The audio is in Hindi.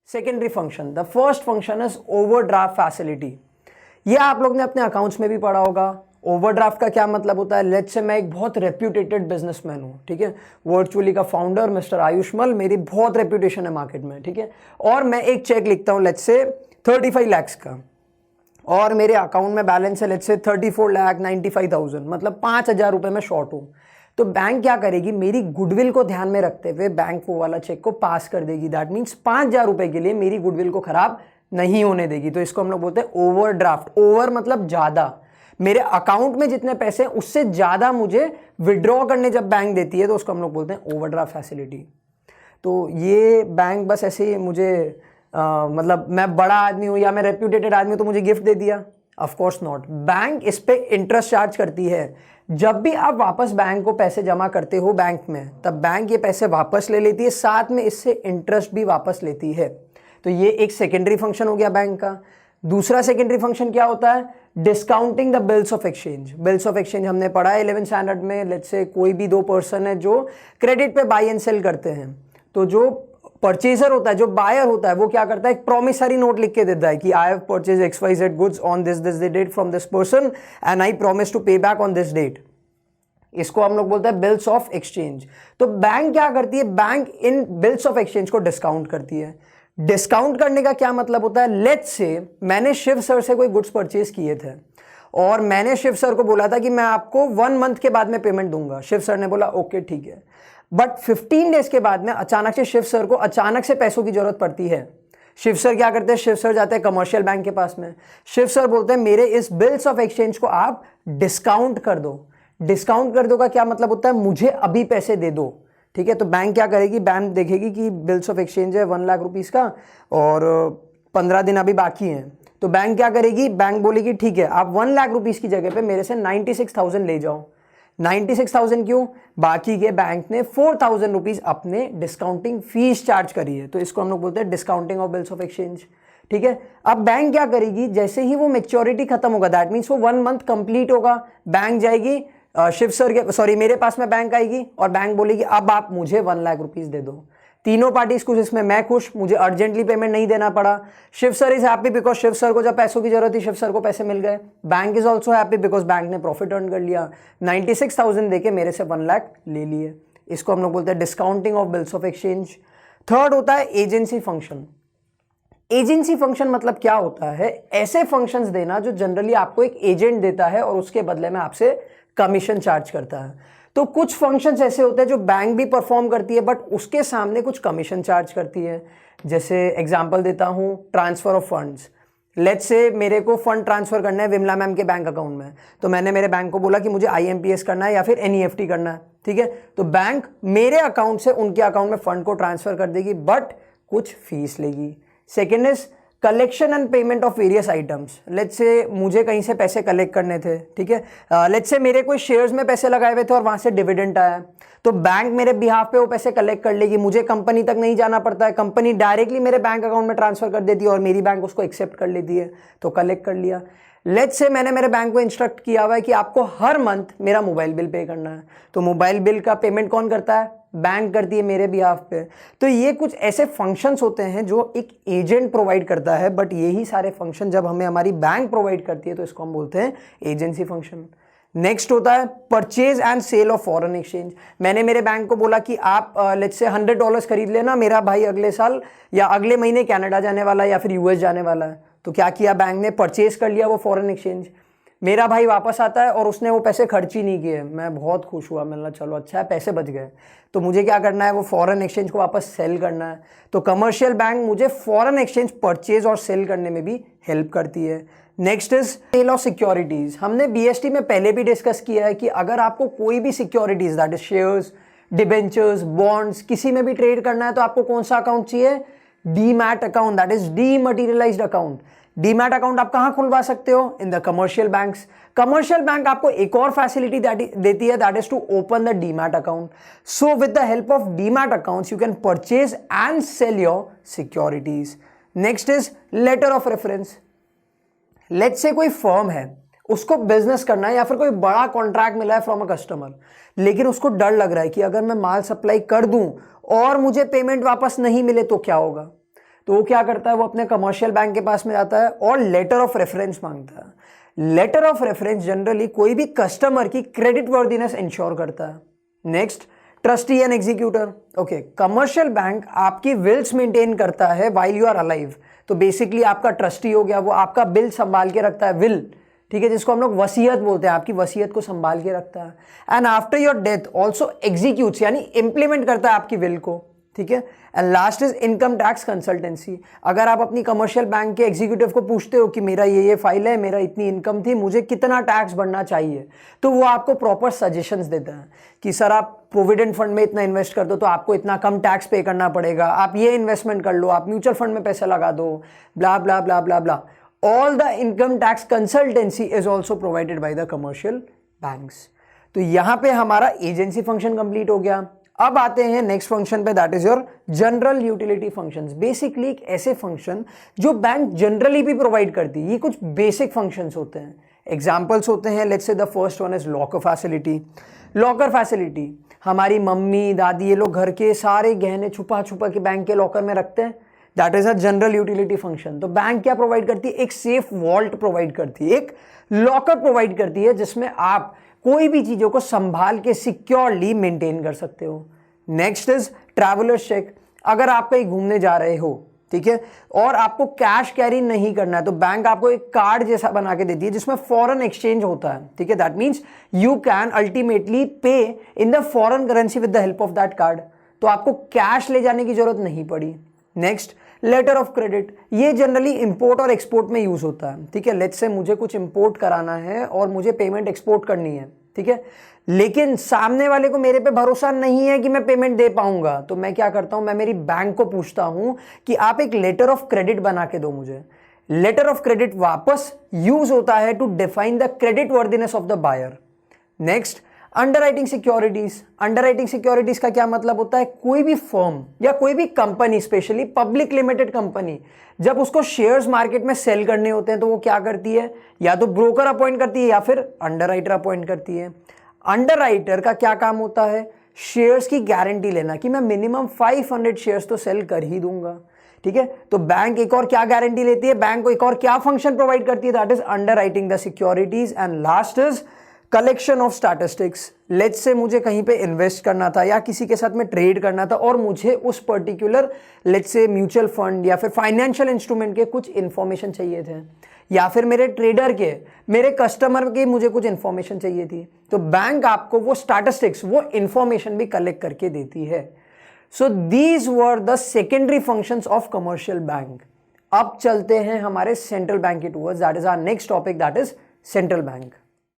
Secondary function, the first function is overdraft facility. ये आप लोग ने अपने अकाउंट्स में भी पढ़ा होगा। ओवरड्राफ्ट का क्या मतलब होता है? लेट्स से मैं एक बहुत रेप्यूटेटेड बिजनेसमैन हूँ, ठीक है, वर्चुअली का फाउंडर मिस्टर आयुष्मल, मेरी बहुत रेप्यूटेशन है मार्केट में, ठीक है, और मैं एक चेक लिखता हूँ लेट्स से 35 लाख का, और मेरे अकाउंट में बैलेंस है लेट्स से 34,95,000, मतलब 5,000 रुपये में शॉर्ट हूँ। तो बैंक क्या करेगी? मेरी गुडविल को ध्यान में रखते हुए बैंक वो वाला चेक को पास कर देगी। दैट मीन्स 5,000 रुपये के लिए मेरी गुडविल को खराब नहीं होने देगी। तो इसको हम लोग बोलते हैं ओवरड्राफ्ट। ओवर मतलब ज्यादा, मेरे अकाउंट में जितने पैसे हैं उससे ज्यादा मुझे विड्रॉ करने जब बैंक देती है तो उसको हम लोग बोलते हैं ओवरड्राफ्ट फैसिलिटी। तो ये बैंक बस ऐसे ही मुझे मतलब मैं बड़ा आदमी हूं या मैं रेप्यूटेटेड आदमी हूं तो मुझे गिफ्ट दे दिया? Of course not. बैंक इस पे इंटरेस्ट चार्ज करती है। जब भी आप वापस बैंक को पैसे जमा करते हो बैंक में, तब बैंक ये पैसे वापस ले लेती है, साथ में इससे इंटरेस्ट भी वापस लेती है। तो ये एक सेकेंडरी फंक्शन हो गया बैंक का। दूसरा सेकेंडरी फंक्शन क्या होता है? Discounting the bills of exchange. Bills of exchange हमने पढ़ा है 11th स्टैंडर्ड में। लेट्स से कोई भी दो पर्सन है जो क्रेडिट पे बाय एंड सेल करते हैं, तो जो परचेजर होता है, जो बायर होता है, वो क्या करता है? एक प्रोमिसरी नोट लिख के देता है कि I have purchase XYZ goods on this date from this person and I promise to pay back on this date. इसको हम लोग बोलते हैं बिल्स ऑफ एक्सचेंज। तो बैंक क्या करती है? बैंक इन बिल्स ऑफ एक्सचेंज को डिस्काउंट करती है। डिस्काउंट करने का क्या मतलब होता है? लेट्स से मैंने शिव सर से कोई गुड्स परचेज किए थे और मैंने शिव सर को बोला था कि मैं आपको 1 मंथ के बाद में पेमेंट दूंगा। शिव सर ने बोला ओके ठीक है, बट 15 डेज के बाद में अचानक से शिव सर को अचानक से पैसों की जरूरत पड़ती है। शिव सर क्या करते हैं? शिव सर जाते हैं कमर्शियल बैंक के पास में। शिव सर बोलते हैं मेरे इस बिल्स ऑफ एक्सचेंज को आप डिस्काउंट कर दो। डिस्काउंट कर दो का क्या मतलब होता है? मुझे अभी पैसे दे दो, ठीक है। तो बैंक क्या करेगी? बैंक देखेगी कि बिल्स ऑफ एक्सचेंज है 1 लाख रुपीस का और 15 दिन अभी बाकी हैं। तो बैंक क्या करेगी? बैंक बोलेगी ठीक है, आप 1 लाख रुपीस की जगह पे मेरे से 96,000 ले जाओ। 96,000 क्यों? बाकी के बैंक ने 4,000 रुपीज अपने डिस्काउंटिंग फीस चार्ज करी है। तो इसको हम लोग बोलते हैं discounting of bills of exchange, ठीक है। अब बैंक क्या करेगी? जैसे ही वो मैच्योरिटी खत्म होगा, दैट मीन्स वो 1 मंथ कंप्लीट होगा, बैंक जाएगी शिव सर के सॉरी मेरे पास में बैंक आएगी और बैंक बोलेगी अब आप मुझे 1 लाख रुपीस दे दो। तीनों पार्टीज खुश, इसमें मैं खुश, मुझे अर्जेंटली पेमेंट नहीं देना पड़ा। Shiv sir is happy because Shiv sir को जब पैसों की जरूरत थी शिव सर को पैसे मिल गए। Bank is also happy because bank ने प्रॉफिट अर्न कर लिया, 96,000 देके मेरे से 1 लाख ले लिए। इसको हम लोग बोलते हैं discounting of bills of exchange. Third होता है एजेंसी फंक्शन। एजेंसी फंक्शन मतलब क्या होता है? ऐसे फंक्शंस देना जो जनरली आपको एक एजेंट देता है और उसके बदले में आपसे कमीशन चार्ज करता है। तो कुछ फंक्शंस ऐसे होते हैं जो बैंक भी परफॉर्म करती है बट उसके सामने कुछ कमीशन चार्ज करती है। जैसे एग्जांपल देता हूं, transfer of funds. Let's say मेरे को फंड ट्रांसफर करना है विमला मैम के बैंक अकाउंट में, तो मैंने मेरे बैंक को बोला कि मुझे IMPS करना है या फिर NEFT करना है, ठीक है। तो बैंक मेरे अकाउंट से उनके अकाउंट में फंड को ट्रांसफर कर देगी बट कुछ फीस लेगी। Second is collection and payment of various items. Let's say मुझे कहीं से पैसे कलेक्ट करने थे, ठीक है। लेट्स से मेरे कोई शेयर्स में पैसे लगाए हुए थे और वहां से डिविडेंड आया, तो बैंक मेरे बिहाफ पे वो पैसे कलेक्ट कर लेगी। मुझे कंपनी तक नहीं जाना पड़ता है, कंपनी डायरेक्टली मेरे बैंक अकाउंट में ट्रांसफर कर देती है और मेरी बैंक उसको एक्सेप्ट कर लेती है, तो कलेक्ट कर लिया। लेट्स से मैंने मेरे बैंक को इंस्ट्रक्ट किया हुआ है कि आपको हर मंथ मेरा मोबाइल बिल पे करना है, तो मोबाइल बिल का पेमेंट कौन करता है? बैंक करती है मेरे बिहाफ पे। तो ये कुछ ऐसे फंक्शंस होते हैं जो एक एजेंट प्रोवाइड करता है, बट यही सारे फंक्शन जब हमें हमारी बैंक प्रोवाइड करती है तो इसको हम बोलते हैं एजेंसी फंक्शन। नेक्स्ट होता है purchase and sale of foreign exchange. मैंने मेरे बैंक को बोला कि आप लेट्स से $100 खरीद लेना, मेरा भाई अगले साल या अगले महीने कनाडा जाने वाला है या फिर US जाने वाला है। तो क्या किया बैंक ने? परचेज कर लिया वो फॉरेन एक्सचेंज। मेरा भाई वापस आता है और उसने वो पैसे खर्च ही नहीं किए। मैं बहुत खुश हुआ, मैंने चलो अच्छा है पैसे बच गए। तो मुझे क्या करना है? वो फॉरेन एक्सचेंज को वापस सेल करना है। तो कमर्शियल बैंक मुझे फॉरेन एक्सचेंज परचेज और सेल करने में भी हेल्प करती है। Next is sale of securities. हमने BST में पहले भी डिस्कस किया है कि अगर आपको कोई भी securities that is shares, debentures, bonds किसी में भी ट्रेड करना है तो आपको कौन सा अकाउंट चाहिए? Demat account, that is dematerialized account. Demat account आप कहां खुलवा सकते हो? In the commercial banks. Commercial bank आपको एक और फैसिलिटी देती है, that is to open the demat account. So with the help of demat accounts you can purchase and sell your securities. Next is letter of reference. Let's say कोई फर्म है, उसको बिजनेस करना है या फिर कोई बड़ा कॉन्ट्रैक्ट मिला है फ्रॉम अ कस्टमर, लेकिन उसको डर लग रहा है कि अगर मैं माल सप्लाई कर दूं और मुझे पेमेंट वापस नहीं मिले तो क्या होगा। तो वो क्या करता है, वो अपने कमर्शियल बैंक के पास में जाता है और लेटर ऑफ रेफरेंस मांगता है। लेटर ऑफ रेफरेंस जनरली कोई भी कस्टमर की क्रेडिट वर्दीनेस इंश्योर करता है। Next, trustee and executor. Okay, commercial bank आपकी विल्स मेंटेन करता है व्हाइल यू आर अलाइव, तो बेसिकली आपका ट्रस्टी हो गया, वो आपका बिल संभाल के रखता है, विल, ठीक है, जिसको हम लोग वसीयत बोलते हैं, आपकी वसीयत को संभाल के रखता है। And after your death also executes, यानी इंप्लीमेंट करता है आपकी विल को, ठीक है। And last is income tax consultancy. अगर आप अपनी कमर्शियल बैंक के एग्जीक्यूटिव को पूछते हो कि मेरा ये फाइल है, मेरा इतनी इनकम थी, मुझे कितना टैक्स भरना चाहिए, तो वो आपको प्रॉपर सजेशंस देता है कि सर आप प्रोविडेंट फंड में इतना इन्वेस्ट कर दो तो आपको इतना कम टैक्स पे करना पड़ेगा, आप ये इन्वेस्टमेंट कर लो, आप म्यूचुअल फंड में पैसा लगा दो, blah blah blah blah blah. All the income tax consultancy is also provided by the commercial banks. तो यहां पे हमारा एजेंसी फंक्शन कंप्लीट हो गया। अब आते हैं नेक्स्ट फंक्शन पे, that is your general utility functions. Basically एक ऐसे फंक्शन जो बैंक जनरली भी प्रोवाइड करती है, ये कुछ बेसिक फंक्शंस होते हैं। एग्जांपल्स होते हैं, let's say the first one is locker facility. Locker facility, हमारी मम्मी दादी ये लोग घर के सारे गहने छुपा छुपा के बैंक के लॉकर में रखते हैं, that is a general utility function. तो बैंक क्या प्रोवाइड करती है, एक सेफ वॉल्ट प्रोवाइड करती है, एक लॉकर प्रोवाइड करती है जिसमें आप कोई भी चीजों को संभाल के सिक्योरली मेंटेन कर सकते हो। Next is travellers cheque. अगर आप कहीं घूमने जा रहे हो, ठीक है, और आपको कैश कैरी नहीं करना है, तो बैंक आपको एक कार्ड जैसा बना के देती है जिसमें फॉरेन एक्सचेंज होता है, ठीक है। That means you can ultimately pay in the foreign currency with the help of that card, तो आपको कैश ले जाने की जरूरत नहीं पड़ी। Next, letter of credit. ये जनरली इंपोर्ट और एक्सपोर्ट में यूज होता है, ठीक है। लेट्स से मुझे कुछ इंपोर्ट कराना है और मुझे पेमेंट एक्सपोर्ट करनी है, ठीक है, लेकिन सामने वाले को मेरे पे भरोसा नहीं है कि मैं पेमेंट दे पाऊंगा, तो मैं क्या करता हूं, मैं मेरी बैंक को पूछता हूं कि आप एक लेटर ऑफ क्रेडिट बना के दो मुझे। लेटर ऑफ क्रेडिट वापस यूज होता है to define the credit worthiness of the buyer. Next, underwriting securities. Underwriting securities का क्या मतलब होता है, कोई भी फर्म या कोई भी company, specially public limited company, जब उसको शेयर्स मार्केट में सेल करने होते हैं तो वो क्या करती है, या तो ब्रोकर अपॉइंट करती है या फिर अंडरराइटर अपॉइंट करती है। अंडरराइटर का क्या काम होता है, शेयर्स की गारंटी लेना कि मैं मिनिमम 500 शेयर्स तो सेल कर ही दूंगा, ठीक है। तो बैंक एक और क्या गारंटी लेती है, बैंक को एक और क्या फंक्शन प्रोवाइड करती है, that is underwriting the securities. And last is collection of statistics. Let's say मुझे कहीं पे इन्वेस्ट करना था या किसी के साथ में ट्रेड करना था और मुझे उस particular let's say mutual fund या फिर फाइनेंशियल इंस्ट्रूमेंट के कुछ इंफॉर्मेशन चाहिए थे, या फिर मेरे ट्रेडर के, मेरे कस्टमर के मुझे कुछ इंफॉर्मेशन चाहिए थी, तो बैंक आपको वो स्टैटिस्टिक्स, वो इंफॉर्मेशन भी कलेक्ट करके देती है। So these were the secondary functions of commercial bank. अब चलते हैं हमारे सेंट्रल बैंक के towards, that is our next topic, that is central bank.